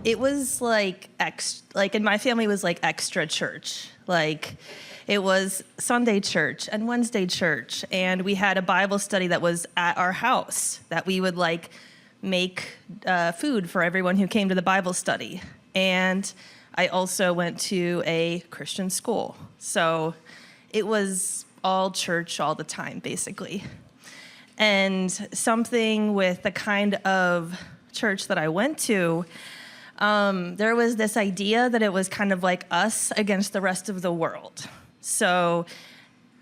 It was like like in my family it was like extra church. Like it was Sunday church and Wednesday church, and we had a Bible study that was at our house that we would like make food for everyone who came to the Bible study. And I also went to a Christian school. So it was all church all the time, basically. And something with the kind of church that I went to, there was this idea that it was kind of like us against the rest of the world. So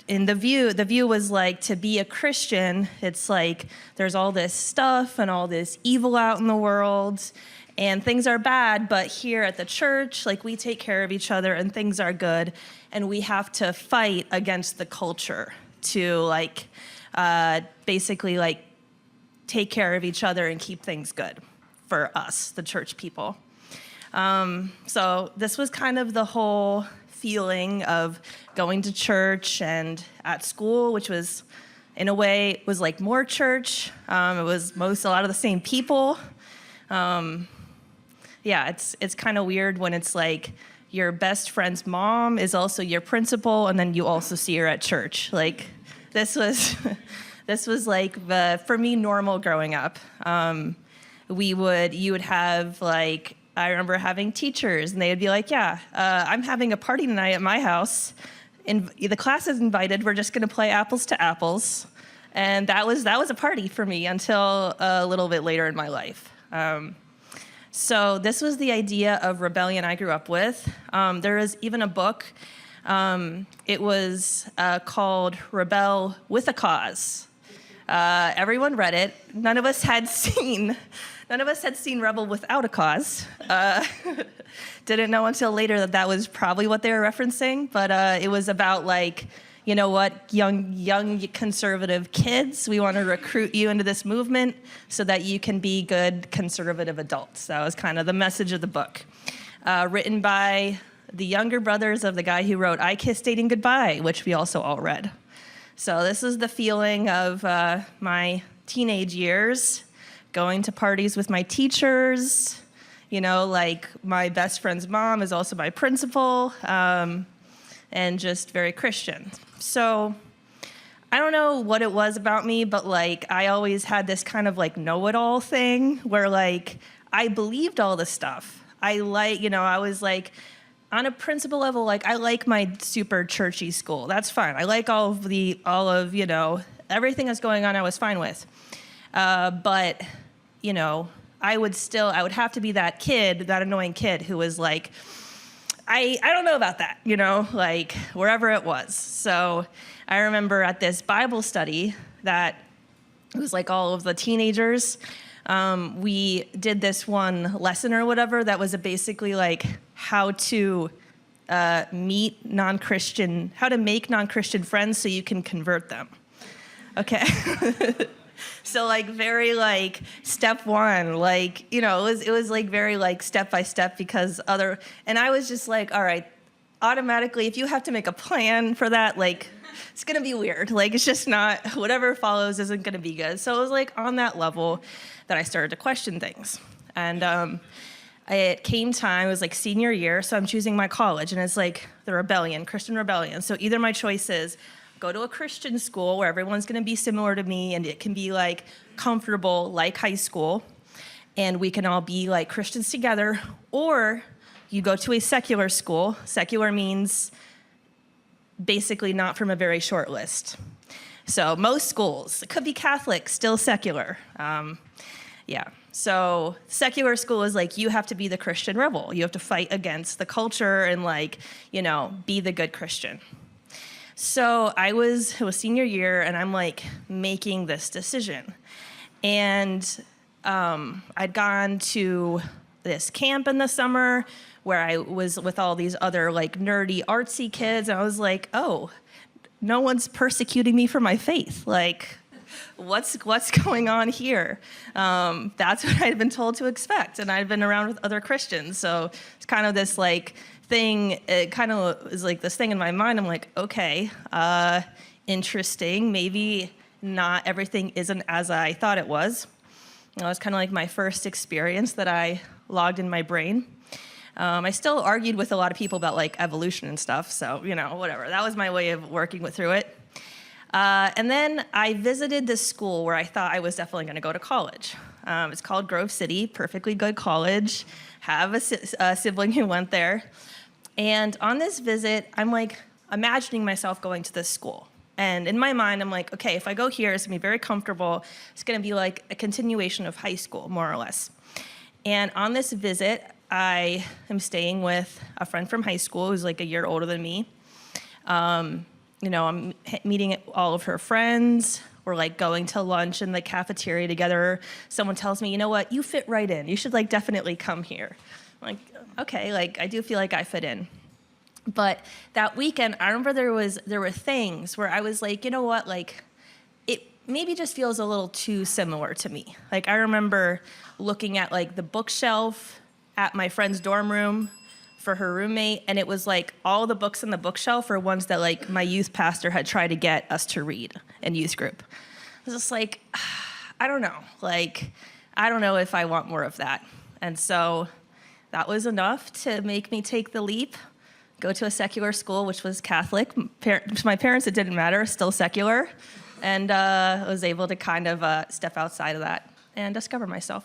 in the view was like, to be a Christian, it's like there's all this stuff and all this evil out in the world, and things are bad, but here at the church, like we take care of each other and things are good, and we have to fight against the culture to like basically like take care of each other and keep things good for us, the church people. So this was kind of the whole feeling of going to church and at school, which was, in a way, was like more church. It was a lot of the same people. Yeah, it's kind of weird when it's like your best friend's mom is also your principal, and then you also see her at church. Like this was like for me normal growing up. You would have like, I remember having teachers, and they would be like, yeah, I'm having a party tonight at my house. The class is invited. We're just going to play apples to apples. And that was a party for me until a little bit later in my life. So this was the idea of rebellion I grew up with. There is even a book. It was called Rebel with a Cause. Everyone read it. None of us had seen Rebel Without a Cause. Didn't know until later that was probably what they were referencing, but it was about like, you know what, young conservative kids, we want to recruit you into this movement so that you can be good conservative adults. That was kind of the message of the book. Written by the younger brothers of the guy who wrote I Kissed Dating Goodbye, which we also all read. So this is the feeling of my teenage years, going to parties with my teachers, you know, like my best friend's mom is also my principal, and just very Christian. So I don't know what it was about me, but like I always had this kind of like know-it-all thing where like I believed all this stuff. I was like on a principle level, like I like my super churchy school. That's fine. I like all of you know, everything that's going on I was fine with. But you know, I would have to be that kid, that annoying kid who was like, I don't know about that, you know, like wherever it was. So I remember at this Bible study that it was like all of the teenagers, we did this one lesson or whatever that was basically like how to make non-Christian friends so you can convert them. Okay. So like very like step one, like, you know, it was like very like step by step and I was just like, all right, automatically, if you have to make a plan for that, like it's going to be weird. Like it's just not, whatever follows isn't going to be good. So it was like on that level that I started to question things. And it came time, it was like senior year, so I'm choosing my college, and it's like the rebellion, Christian rebellion. So either my choice is go to a Christian school where everyone's going to be similar to me and it can be like comfortable like high school and we can all be like Christians together, or you go to a secular school. Secular means basically not from a very short list. So most schools, it could be Catholic, still secular. Yeah. So secular school is like you have to be the Christian rebel. You have to fight against the culture and like, you know, be the good Christian. So it was senior year, and I'm like making this decision. And I'd gone to this camp in the summer where I was with all these other like nerdy, artsy kids. And I was like, oh, no one's persecuting me for my faith. Like, what's going on here? That's what I'd been told to expect. And I'd been around with other Christians. So it's kind of this like thing, it kind of is like this thing in my mind. I'm like, okay, interesting. Maybe not everything isn't as I thought it was. It was kind of like my first experience that I logged in my brain. I still argued with a lot of people about like evolution and stuff, so whatever. That was my way of working through it. And then I visited this school where I thought I was definitely going to go to college. It's called Grove City, perfectly good college. Have a sibling who went there. And on this visit, I'm like imagining myself going to this school. And in my mind, I'm like, okay, if I go here, it's going to be very comfortable. It's going to be like a continuation of high school, more or less. And on this visit, I am staying with a friend from high school who's like a year older than me. I'm meeting all of her friends. We're like going to lunch in the cafeteria together. Someone tells me, you know what, you fit right in. You should like definitely come here. I'm like, okay, like I do feel like I fit in. But that weekend, I remember there were things where I was like, you know what, like it maybe just feels a little too similar to me. Like I remember looking at like the bookshelf at my friend's dorm room for her roommate, and it was like all the books in the bookshelf are ones that like my youth pastor had tried to get us to read in youth group. I was just like, I don't know. Like, I don't know if I want more of that. And so that was enough to make me take the leap, go to a secular school, which was Catholic. My parents, it didn't matter, still secular. And I was able to kind of step outside of that and discover myself.